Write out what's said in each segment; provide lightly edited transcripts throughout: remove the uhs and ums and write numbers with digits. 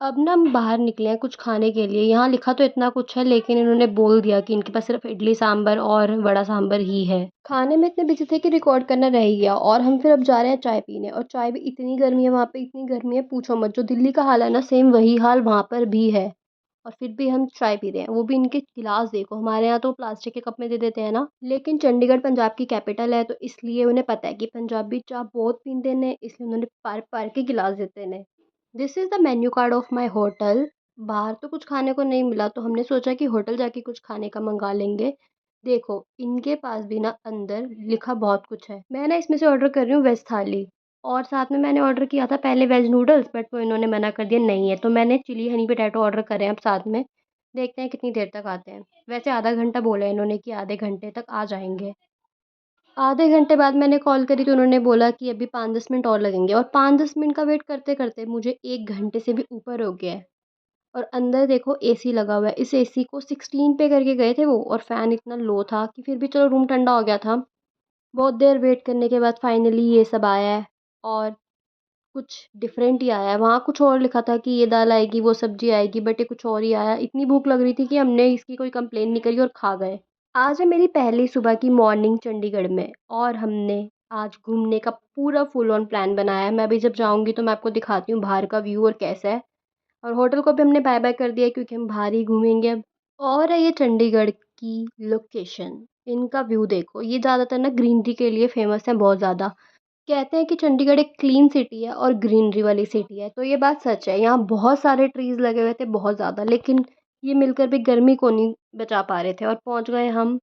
अब ना हम बाहर निकले हैं कुछ खाने के लिए। यहाँ लिखा तो इतना कुछ है लेकिन इन्होंने बोल दिया कि इनके पास सिर्फ़ इडली सांभर और वड़ा सांभर ही है। खाने में इतने बिज़ी थे कि रिकॉर्ड करना रह ही गया और हम फिर अब जा रहे हैं चाय पीने और चाय भी इतनी गर्मी है वहाँ पे, इतनी गर्मी है पूछो मत। जो दिल्ली का हाल है ना सेम वही हाल वहाँ पर भी है और फिर भी हम चाय पी रहे हैं। वो भी इनके गिलास देखो, हमारे यहाँ तो प्लास्टिक के कप में दे देते हैं ना, लेकिन चंडीगढ़ पंजाब की कैपिटल है तो इसलिए उन्हें पता है कि पंजाबी चाह बहुत पींदे ने, इसलिए उन्होंने भर-भर के गिलास देते ने। This is the menu card of my hotel. बाहर तो कुछ खाने को नहीं मिला तो हमने सोचा कि होटल जाके कुछ खाने का मंगा लेंगे। देखो इनके पास भी ना अंदर लिखा बहुत कुछ है। मैं ना इसमें से ऑर्डर कर रही हूँ वेज थाली और साथ में मैंने ऑर्डर किया था पहले वेज नूडल्स, बट वो इन्होंने मना कर दिया नहीं है, तो मैंने चिली हनी पोटैटो ऑर्डर करे हैं अब साथ में। देखते हैं कितनी देर तक आते हैं। वैसे आधा घंटा बोला है इन्होंने कि आधे घंटे तक आ जाएंगे। आधे घंटे बाद मैंने कॉल करी तो उन्होंने बोला कि अभी 5-10 मिनट और लगेंगे और 5-10 मिनट का वेट करते-करते मुझे 1 घंटे से भी ऊपर हो गया है। और अंदर देखो एसी लगा हुआ है। इस एसी को 16 पे करके गए थे वो और फ़ैन इतना लो था कि फिर भी चलो रूम ठंडा हो गया था। बहुत देर वेट करने के बाद फाइनली ये सब आया है और कुछ डिफरेंट ही आया है। वहाँ कुछ और लिखा था कि ये दाल आएगी, वो सब्ज़ी आएगी, बट ये कुछ और ही आया। इतनी भूख लग रही थी कि हमने इसकी कोई कंप्लेन नहीं करी और खा गए। आज है मेरी पहली सुबह की मॉर्निंग चंडीगढ़ में और हमने आज घूमने का पूरा फुल ऑन प्लान बनाया है। मैं अभी जब जाऊँगी तो मैं आपको दिखाती हूँ बाहर का व्यू और कैसा है। और होटल को भी हमने बाय बाय कर दिया है क्योंकि हम बाहर ही घूमेंगे अब। और है ये चंडीगढ़ की लोकेशन। इनका व्यू देखो, ये ज़्यादातर ना ग्रीनरी के लिए फ़ेमस है बहुत ज़्यादा। कहते हैं कि चंडीगढ़ एक क्लीन सिटी है और ग्रीनरी वाली सिटी है, तो ये बात सच है। यहाँ बहुत सारे ट्रीज़ लगे हुए थे, बहुत ज़्यादा, लेकिन ये मिलकर भी गर्मी को नहीं बचा पा रहे थे और पहुँच गए हम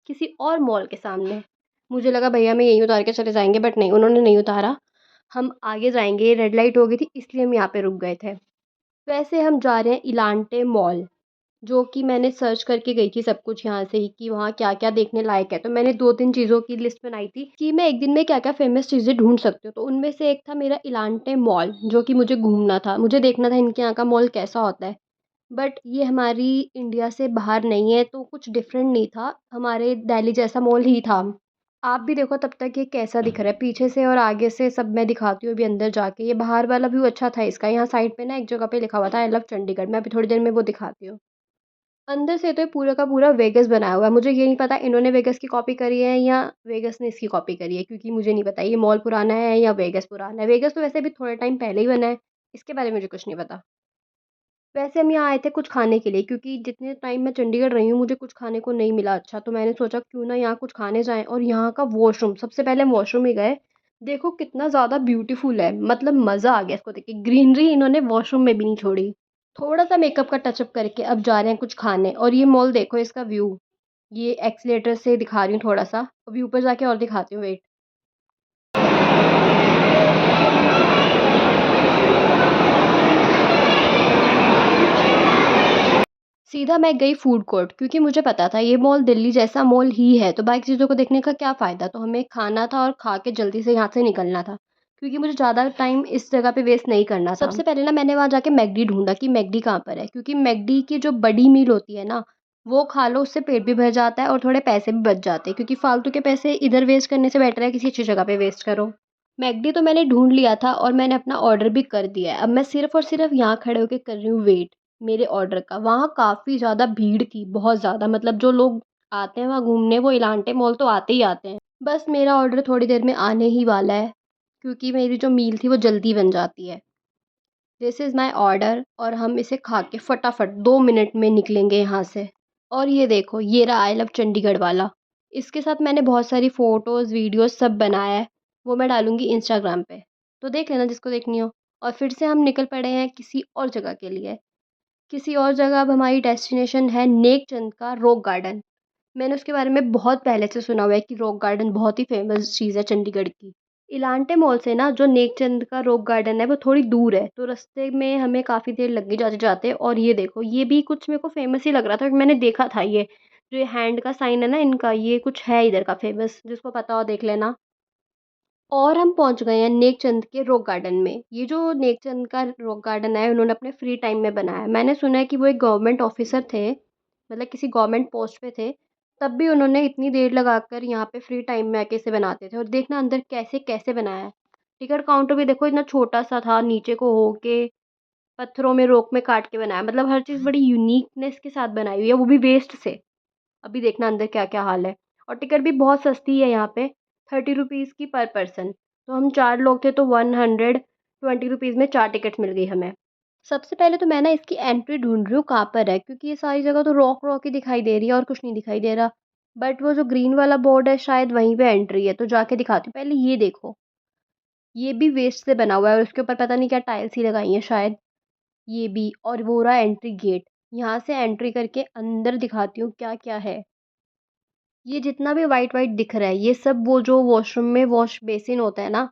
किसी और मॉल के सामने। मुझे लगा भैया हमें यहीं उतार के चले जाएँगे, बट नहीं, उन्होंने नहीं उतारा। हम आगे जाएँगे, रेड लाइट हो गई थी इसलिए हम यहाँ पे रुक गए थे। वैसे हम जा रहे हैं इलांटे मॉल, जो कि मैंने सर्च करके गई थी सब कुछ यहाँ से ही कि वहाँ क्या-क्या देखने लायक है। तो मैंने 2-3 चीज़ों की लिस्ट बनाई थी कि मैं एक दिन में क्या-क्या फ़ेमस चीज़ें ढूँढ सकती हूँ। तो उनमें से एक था मेरा इलांटे मॉल, जो कि मुझे घूमना था। मुझे देखना था इनके यहाँ का मॉल कैसा होता है। बट ये हमारी इंडिया से बाहर नहीं है तो कुछ डिफरेंट नहीं था, हमारे दिल्ली जैसा मॉल ही था। आप भी देखो तब तक ये कैसा दिख रहा है, पीछे से और आगे से सब मैं दिखाती हूँ अभी अंदर जाके। ये बाहर वाला व्यू अच्छा था इसका, यहाँ साइड पे ना एक जगह पे लिखा हुआ था आई लव चंडीगढ़, मैं अभी थोड़ी देर में वो दिखाती हूँ। अंदर से तो ये पूरा का पूरा वेगास बनाया हुआ है, मुझे ये नहीं पता इन्होंने वेगास की कॉपी करी है या वेगास ने इसकी कॉपी करी है, क्योंकि मुझे नहीं पता ये मॉल पुराना है या वेगास पुराना है। वेगास तो वैसे भी थोड़े टाइम पहले ही बना है, इसके बारे में मुझे कुछ नहीं पता। वैसे हम यहाँ आए थे कुछ खाने के लिए क्योंकि जितने टाइम मैं चंडीगढ़ रही हूँ मुझे कुछ खाने को नहीं मिला अच्छा, तो मैंने सोचा क्यों ना यहाँ कुछ खाने जाएँ और यहाँ का वॉशरूम, सबसे पहले हम वॉशरूम ही गए। देखो कितना ज़्यादा ब्यूटीफुल है, मतलब मज़ा आ गया इसको देख के। ग्रीनरी इन्होंने वॉशरूम में भी नहीं छोड़ी। थोड़ा-सा मेकअप का टचअप करके अब जा रहे हैं कुछ खाने और ये मॉल देखो इसका व्यू। ये एक्सीलेटर से दिखा रही हूँ थोड़ा-सा, अभी ऊपर जाके और दिखाती हूँ वेट। सीधा मैं गई फूड कोर्ट क्योंकि मुझे पता था ये मॉल दिल्ली जैसा मॉल ही है, तो बाकी चीज़ों को देखने का क्या फ़ायदा? तो हमें खाना था और खा के जल्दी से यहाँ से निकलना था, क्योंकि मुझे ज़्यादा टाइम इस जगह पे वेस्ट नहीं करना था। सबसे पहले ना मैंने वहाँ जाके मैकडी ढूँढा कि मैकडी कहाँ पर है, क्योंकि मैकडी की जो बड़ी मील होती है ना, वो खा लो उससे पेट भी भर जाता है और थोड़े पैसे भी बच जाते हैं, क्योंकि फालतू के पैसे इधर वेस्ट करने से बेटर है किसी अच्छी जगह पे वेस्ट करो। मैकडी तो मैंने ढूँढ लिया था और मैंने अपना ऑर्डर भी कर दिया है। अब मैं सिर्फ़ और सिर्फ़ यहाँ खड़े होके कर रही हूँ वेट मेरे ऑर्डर का। वहाँ काफ़ी ज़्यादा भीड़ थी, बहुत ज़्यादा, मतलब जो लोग आते हैं वहाँ घूमने वो इलांटे मॉल तो आते ही आते हैं। बस मेरा ऑर्डर थोड़ी देर में आने ही वाला है, क्योंकि मेरी जो मील थी वो जल्दी बन जाती है। दिस इज़ माय ऑर्डर और हम इसे खा के फटाफट 2 मिनट में निकलेंगे यहाँ से। और ये देखो, ये रहा आई लव चंडीगढ़ वाला। इसके साथ मैंने बहुत सारी फ़ोटोज़, वीडियोज़ सब बनाया है, वो मैं डालूँगी इंस्टाग्राम पे, तो देख लेना जिसको देखनी हो। और फिर से हम निकल पड़े हैं किसी और जगह के लिए। किसी और जगह अब हमारी डेस्टिनेशन है नेकचंद का रॉक गार्डन। मैंने उसके बारे में बहुत पहले से सुना हुआ है कि रॉक गार्डन बहुत ही फ़ेमस चीज़ है चंडीगढ़ की। इलांटे मॉल से ना जो नेकचंद का रॉक गार्डन है वो थोड़ी दूर है, तो रास्ते में हमें काफ़ी देर लग गई जाते-जाते। और ये देखो, ये भी कुछ मेरे को फ़ेमस ही लग रहा था क्योंकि मैंने देखा था ये, जो ये हैंड का साइन है ना इनका, ये कुछ है इधर का फ़ेमस, जिसको पता हो देख लेना। और हम पहुँच गए हैं नेकचंद के रॉक गार्डन में। ये जो नेकचंद का रॉक गार्डन है उन्होंने अपने फ्री टाइम में बनाया है। मैंने सुना है कि वो एक गवर्नमेंट ऑफ़िसर थे, मतलब किसी गवर्नमेंट पोस्ट पे थे, तब भी उन्होंने इतनी देर लगाकर यहाँ पे फ्री टाइम में आके इसे बनाते थे। और देखना अंदर कैसे-कैसे बनाया है। टिकट काउंटर भी देखो इतना छोटा-सा था नीचे को हो के, पत्थरों में रॉक में काट के बनाया, मतलब हर चीज़ बड़ी यूनिकनेस के साथ बनाई हुई है, वो भी वेस्ट से। अभी देखना अंदर क्या-क्या हाल है। और टिकट भी बहुत सस्ती है यहाँ पे, 30 रुपीज़ की पर पर्सन। तो हम 4 लोग थे तो 120 रुपीज़ में 4 टिकट्स मिल गई हमें। सबसे पहले तो मैं ना इसकी एंट्री ढूँढ रही हूँ कहाँ पर है, क्योंकि ये सारी जगह तो रॉक ही दिखाई दे रही है और कुछ नहीं दिखाई दे रहा। बट वो जो ग्रीन वाला बोर्ड है शायद वहीं पे एंट्री है, तो जाके दिखाती हूँ। पहले ये देखो, ये भी वेस्ट से बना हुआ है और उसके ऊपर पता नहीं क्या टाइल्स ही लगाई हैं शायद। ये भी, और वो रहा एंट्री गेट। यहाँ से एंट्री करके अंदर दिखाती हूँ क्या-क्या है। ये जितना भी व्हाइट-व्हाइट दिख रहा है, ये सब वो जो वॉशरूम में वॉश बेसिन होता है ना,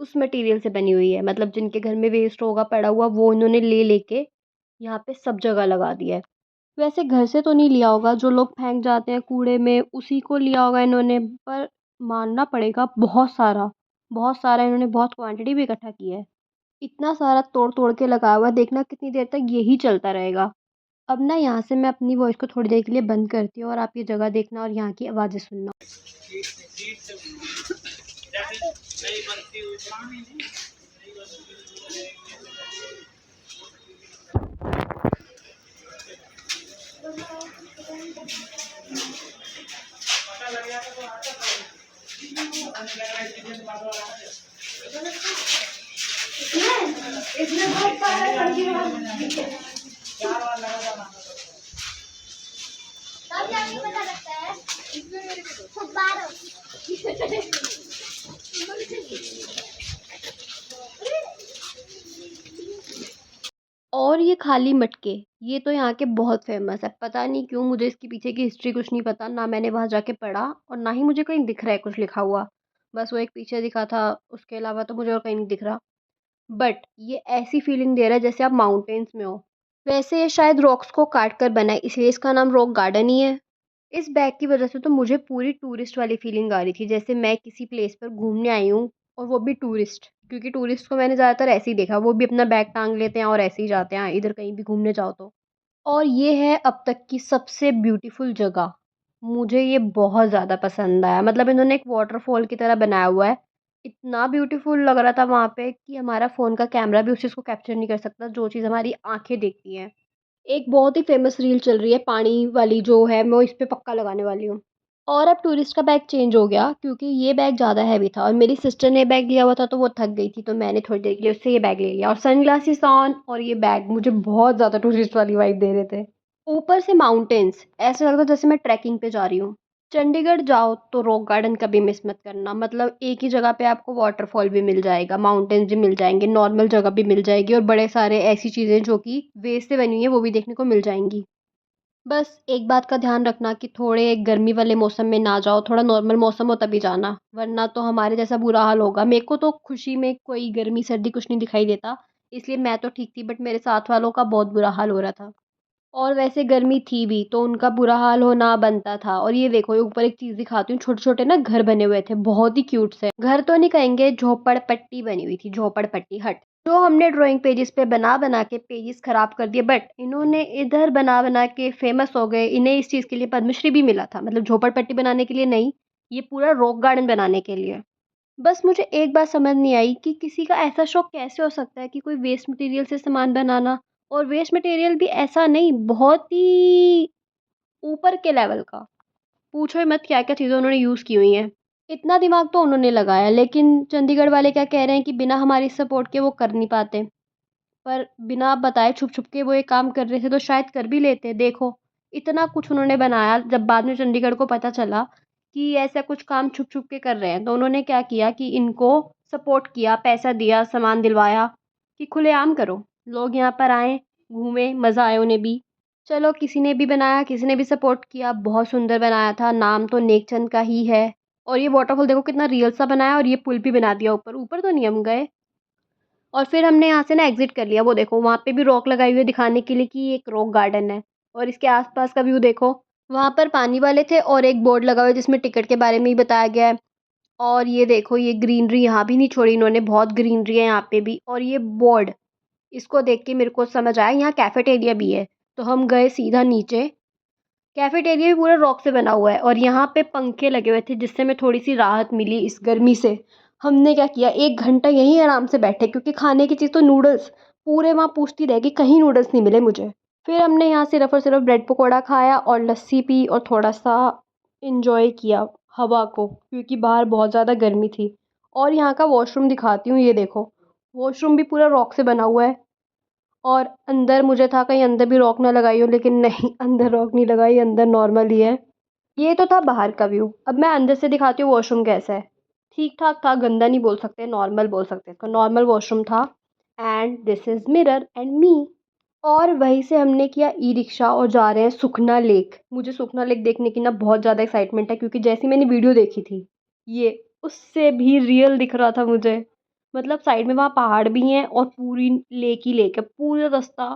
उस मटेरियल से बनी हुई है। मतलब जिनके घर में वेस्ट होगा पड़ा हुआ, वो इन्होंने लेके यहाँ पे सब जगह लगा दिया है। वैसे घर से तो नहीं लिया होगा, जो लोग फेंक जाते हैं कूड़े में उसी को लिया होगा इन्होंने, पर मानना पड़ेगा बहुत सारा इन्होंने बहुत क्वांटिटी भी इकट्ठा की है। इतना सारा तोड़-तोड़ के लगाया हुआ है, देखना कितनी देर तक यही चलता रहेगा। अब ना यहाँ से मैं अपनी वॉइस को थोड़ी देर के लिए बंद करती हूँ और आप ये जगह देखना और यहाँ की आवाज़ें सुनना। और ये खाली मटके, ये तो यहाँ के बहुत फ़ेमस है। पता नहीं क्यों, मुझे इसके पीछे की हिस्ट्री कुछ नहीं पता, ना मैंने वहाँ जाके पढ़ा और ना ही मुझे कहीं दिख रहा है कुछ लिखा हुआ। बस वो एक पीछे दिखा था, उसके अलावा तो मुझे और कहीं नहीं दिख रहा। बट ये ऐसी फ़ीलिंग दे रहा है जैसे आप माउंटेन्स में हो। वैसे ये शायद रॉक्स को काट कर बना है, इसलिए इसका नाम रॉक गार्डन ही है। इस बैग की वज़ह से तो मुझे पूरी टूरिस्ट वाली फ़ीलिंग आ रही थी, जैसे मैं किसी प्लेस पर घूमने आई हूँ और वो भी टूरिस्ट। क्योंकि टूरिस्ट को मैंने ज़्यादातर ऐसे ही देखा, वो भी अपना बैग टाँग लेते हैं और ऐसे ही जाते हैं इधर कहीं भी घूमने जाओ तो। और ये है अब तक की सबसे ब्यूटीफुल जगह। मुझे ये बहुत ज़्यादा पसंद आया, मतलब इन्होंने एक वॉटरफॉल की तरह बनाया हुआ है। इतना ब्यूटीफुल लग रहा था वहाँ पे कि हमारा फ़ोन का कैमरा भी उस चीज़ को कैप्चर नहीं कर सकता, जो चीज़ हमारी आँखें देखती हैं। एक बहुत ही फ़ेमस रील चल रही है पानी वाली जो है, मैं इस पे पक्का लगाने वाली हूँ। और अब टूरिस्ट का बैग चेंज हो गया क्योंकि ये बैग ज़्यादा हैवी था और मेरी सिस्टर ने बैग लिया हुआ था तो वो थक गई थी, तो मैंने थोड़ी देर के लिए उससे ये बैग ले लिया और सनग्लासेस ऑन और ये बैग मुझे बहुत ज़्यादा टूरिस्ट वाली वाइब दे रहे थे। ऊपर से माउंटेन्स, ऐसा लग रहा था जैसे मैं ट्रैकिंग पे जा रही हूँ। चंडीगढ़ जाओ तो रॉक गार्डन कभी मिस मत करना, मतलब एक ही जगह पे आपको वाटरफॉल भी मिल जाएगा, माउंटेन्स भी मिल जाएँगे, नॉर्मल जगह भी मिल जाएगी और बड़े सारे ऐसी चीज़ें जो कि वेस्ट से बनी हुई हैं वो भी देखने को मिल जाएँगी। बस एक बात का ध्यान रखना कि थोड़े गर्मी वाले मौसम में ना जाओ, थोड़ा नॉर्मल मौसम हो तभी जाना, वरना तो हमारे जैसा बुरा हाल होगा। मेरे को तो खुशी में कोई गर्मी सर्दी कुछ नहीं दिखाई देता, इसलिए मैं तो ठीक थी, बट मेरे साथ वालों का बहुत बुरा हाल हो रहा था। और वैसे गर्मी थी भी, तो उनका बुरा हाल होना बनता था। और ये देखो, ये ऊपर एक चीज़ दिखाती हूँ, छोटे-छोटे ना घर बने हुए थे, बहुत ही क्यूट से। घर तो नहीं कहेंगे, झोपड़पट्टी बनी हुई थी, झोपड़पट्टी हट। जो हमने ड्राइंग पेजेस पे बना-बना के पेजेस खराब कर दिए, बट इन्होंने इधर बना-बना के फेमस हो गए। इन्हें इस चीज़ के लिए पद्मश्री भी मिला था, मतलब झोपड़पट्टी बनाने के लिए नहीं, ये पूरा रॉक गार्डन बनाने के लिए। बस मुझे एक बात समझ नहीं आई कि किसी का ऐसा शौक कैसे हो सकता है कि कोई वेस्ट मटेरियल से सामान बनाना, और वेस्ट मटेरियल भी ऐसा नहीं, बहुत ही ऊपर के लेवल का। पूछो ही मत क्या-क्या चीज़ें उन्होंने यूज़ की हुई हैं। इतना दिमाग तो उन्होंने लगाया, लेकिन चंडीगढ़ वाले क्या कह रहे हैं कि बिना हमारी सपोर्ट के वो कर नहीं पाते। पर बिना बताए छुप-छुप के वो ये काम कर रहे थे तो शायद कर भी लेते। देखो, इतना कुछ उन्होंने बनाया, जब बाद में चंडीगढ़ को पता चला कि ऐसा कुछ काम छुप-छुप के कर रहे हैं, तो उन्होंने क्या किया कि इनको सपोर्ट किया, पैसा दिया, सामान दिलवाया कि खुलेआम करो। लोग यहाँ पर आएँ, घूमें, मज़ा आए उन्हें भी। चलो, किसी ने भी बनाया, किसी ने भी सपोर्ट किया, बहुत सुंदर बनाया था, नाम तो नेकचंद का ही है। और ये वॉटरफॉल देखो कितना रियल सा बनाया, और ये पुल भी बना दिया ऊपर। ऊपर तो नहीं हम गए। और फिर हमने यहाँ से ना एग्ज़िट कर लिया। वो देखो, वहाँ पे भी रॉक लगाई हुई है दिखाने के लिए कि ये एक रॉक गार्डन है, और इसके आस-पास का व्यू देखो। वहाँ पर पानी वाले थे और एक बोर्ड लगा हुआ है जिसमें टिकट के बारे में ही बताया गया है। और ये देखो, ये ग्रीनरी यहाँ भी नहीं छोड़ी इन्होंने, बहुत ग्रीनरी है यहाँ पे भी। और ये बोर्ड, इसको देख के मेरे को समझ आया यहाँ कैफेटेरिया भी है। तो हम गए सीधा नीचे। कैफेटेरिया भी पूरा रॉक से बना हुआ है और यहाँ पे पंखे लगे हुए थे जिससे हमें थोड़ी-सी राहत मिली इस गर्मी से। हमने क्या किया, 1 घंटा यहीं आराम से बैठे क्योंकि खाने की चीज़ तो नूडल्स, पूरे वहाँ पूछती रह गई, कहीं नूडल्स नहीं मिले मुझे। फिर हमने यहाँ सिर्फ़ और सिर्फ़ ब्रेड पकौड़ा खाया और लस्सी पी और थोड़ा-सा एन्जॉय किया हवा को, क्योंकि बाहर बहुत ज़्यादा गर्मी थी। और यहाँ का वॉशरूम दिखाती हूँ, ये देखो। वॉशरूम भी पूरा रॉक से बना हुआ है और अंदर मुझे था कहीं अंदर भी रॉक ना लगाई हो, लेकिन नहीं, अंदर रॉक नहीं लगाई, अंदर नॉर्मल ही है। ये तो था बाहर का व्यू। अब मैं अंदर से दिखाती हूँ वॉशरूम कैसा है। ठीक-ठाक था, गंदा नहीं बोल सकते, नॉर्मल बोल सकते हैं इसको। नॉर्मल वॉशरूम था and this is mirror and me. और वहीं से हमने किया ई-रिक्शा और जा रहे हैं सुखना लेक। मुझे सुखना लेक देखने की ना बहुत ज़्यादा एक्साइटमेंट है, क्योंकि जैसी मैंने वीडियो देखी थी, ये उससे भी रियल दिख रहा था मुझे। मतलब साइड में वहाँ पहाड़ भी हैं और पूरी लेक ही लेक है। पूरा रास्ता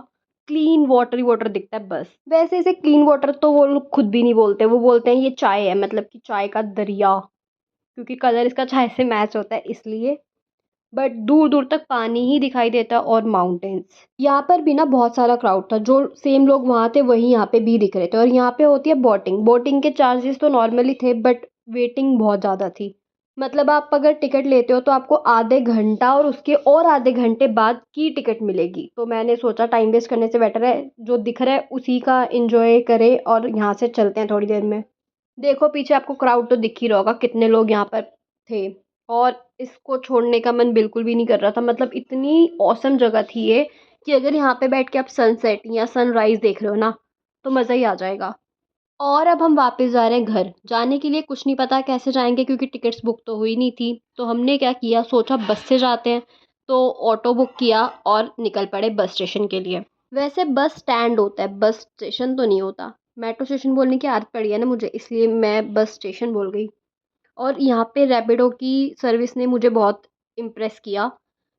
क्लीन वाटर ही वाटर दिखता है बस। वैसे इसे क्लीन वाटर तो वो लोग खुद भी नहीं बोलते, वो बोलते हैं ये चाय है, मतलब कि चाय का दरिया, क्योंकि कलर इसका चाय से मैच होता है इसलिए। बट दूर-दूर तक पानी ही दिखाई देता है और माउंटेन्स। यहाँ पर भी ना बहुत सारा क्राउड था, जो सेम लोग वहाँ थे वही यहाँ पे भी दिख रहे थे। और यहाँ पे होती है बोटिंग। बोटिंग के चार्जेस तो नॉर्मली थे, बट वेटिंग बहुत ज़्यादा थी। मतलब आप अगर टिकट लेते हो तो आपको आधे घंटा और उसके और आधे घंटे बाद की टिकट मिलेगी। तो मैंने सोचा टाइम वेस्ट करने से बेटर है जो दिख रहा है उसी का एन्जॉय करें और यहाँ से चलते हैं थोड़ी देर में। देखो पीछे आपको क्राउड तो दिख ही रहा होगा कितने लोग यहाँ पर थे। और इसको छोड़ने का मन बिल्कुल भी नहीं कर रहा था। मतलब इतनी ऑसम जगह थी ये, कि अगर यहाँ पे बैठ के आप सनसेट या सनराइज़ देख रहे हो ना, तो मज़ा ही आ जाएगा। और अब हम वापस जा रहे हैं घर। जाने के लिए कुछ नहीं पता कैसे जाएँगे, क्योंकि टिकट्स बुक तो हुई नहीं थी। तो हमने क्या किया, सोचा बस से जाते हैं। तो ऑटो बुक किया और निकल पड़े बस स्टेशन के लिए। वैसे बस स्टैंड होता है, बस स्टेशन तो नहीं होता। मेट्रो स्टेशन बोलने की आदत पड़ी है ना मुझे, इसलिए मैं बस स्टेशन बोल गई। और यहाँ पे रैपिडो की सर्विस ने मुझे बहुत इम्प्रेस किया।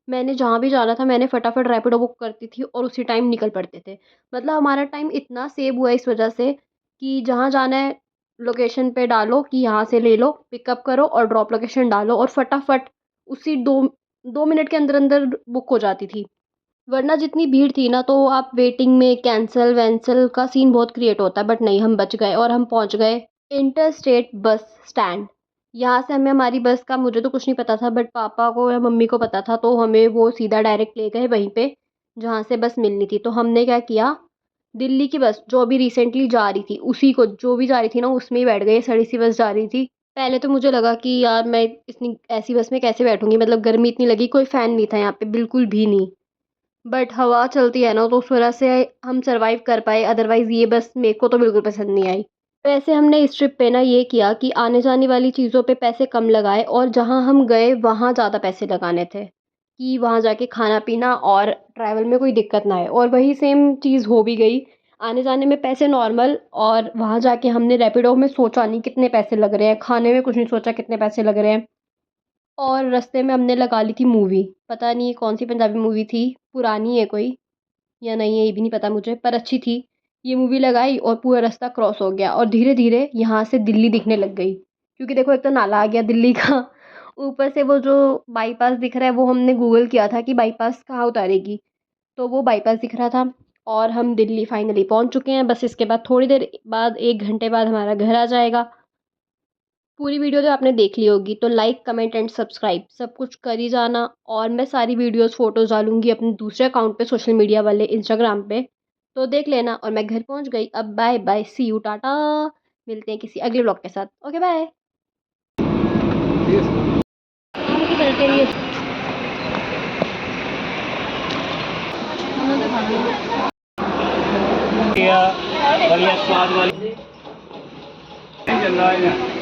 मैंने जहाँ भी जाना था मैंने फटाफट रैपिडो बुक करती थी और उसी टाइम निकल पड़ते थे। मतलब हमारा टाइम इतना सेव हुआ इस वजह से कि जहाँ जाना है लोकेशन पे डालो कि यहाँ से ले लो, पिकअप करो और ड्रॉप लोकेशन डालो और फटाफट उसी 2 मिनट के अंदर-अंदर बुक हो जाती थी। वरना जितनी भीड़ थी ना, तो आप वेटिंग में कैंसल-वैंसल का सीन बहुत क्रिएट होता है, बट नहीं, हम बच गए और हम पहुँच गए इंटर स्टेट बस स्टैंड। यहाँ से हमें हमारी बस का मुझे तो कुछ नहीं पता था, बट पापा को या मम्मी को पता था, तो हमें वो सीधा डायरेक्ट ले गए वहीं पे जहाँ से बस मिलनी थी। तो हमने क्या किया, दिल्ली की बस जो अभी रिसेंटली जा रही थी उसी को, जो भी जा रही थी ना उसमें ही बैठ गए। सड़ी-सी बस जा रही थी। पहले तो मुझे लगा कि यार मैं इतनी ऐसी बस में कैसे बैठूँगी, मतलब गर्मी इतनी लगी, कोई फ़ैन नहीं था यहाँ पे, बिल्कुल भी नहीं। बट हवा चलती है ना, तो उस वजह से हम सर्वाइव कर पाए, अदरवाइज़ ये बस मेरे को तो बिल्कुल पसंद नहीं आई। वैसे हमने इस ट्रिप पे ना ये किया कि आने-जाने वाली चीज़ों पे पैसे कम लगाए और जहाँ हम गए वहाँ ज़्यादा पैसे लगाने थे, कि वहाँ जाके खाना-पीना और ट्रैवल में कोई दिक्कत ना आए। और वही सेम चीज़ हो भी गई। आने-जाने में पैसे नॉर्मल और वहाँ जाके हमने रैपिडो में सोचा नहीं कितने पैसे लग रहे हैं, खाने में कुछ नहीं सोचा कितने पैसे लग रहे हैं। और रास्ते में हमने लगा ली थी मूवी। पता नहीं ये कौन-सी पंजाबी मूवी थी, पुरानी है कोई या नहीं है ये भी नहीं पता मुझे, पर अच्छी थी। ये मूवी लगाई और पूरा रास्ता क्रॉस हो गया और धीरे-धीरे यहाँ से दिल्ली दिखने लग गई। क्योंकि देखो एक तो नाला आ गया दिल्ली का, ऊपर से वो जो बाईपास दिख रहा है वो हमने गूगल किया था कि बाईपास कहाँ उतारेगी, तो वो बाईपास दिख रहा था। और हम दिल्ली फाइनली पहुँच चुके हैं। बस इसके बाद थोड़ी देर बाद 1 घंटे बाद हमारा घर आ जाएगा। पूरी वीडियो तो आपने देख ली होगी, तो लाइक, कमेंट एंड सब्सक्राइब सब कुछ कर ही जाना। और मैं सारी वीडियोज़, फ़ोटोज़ डालूँगी अपने दूसरे अकाउंट पे, सोशल मीडिया वाले इंस्टाग्राम पे, तो देख लेना। और मैं घर पहुँच गई। अब bye bye, see you, tata. मिलते हैं किसी अगले व्लॉग के साथ। Okay bye. बढ़िया स्वाद वाली चल रहा है।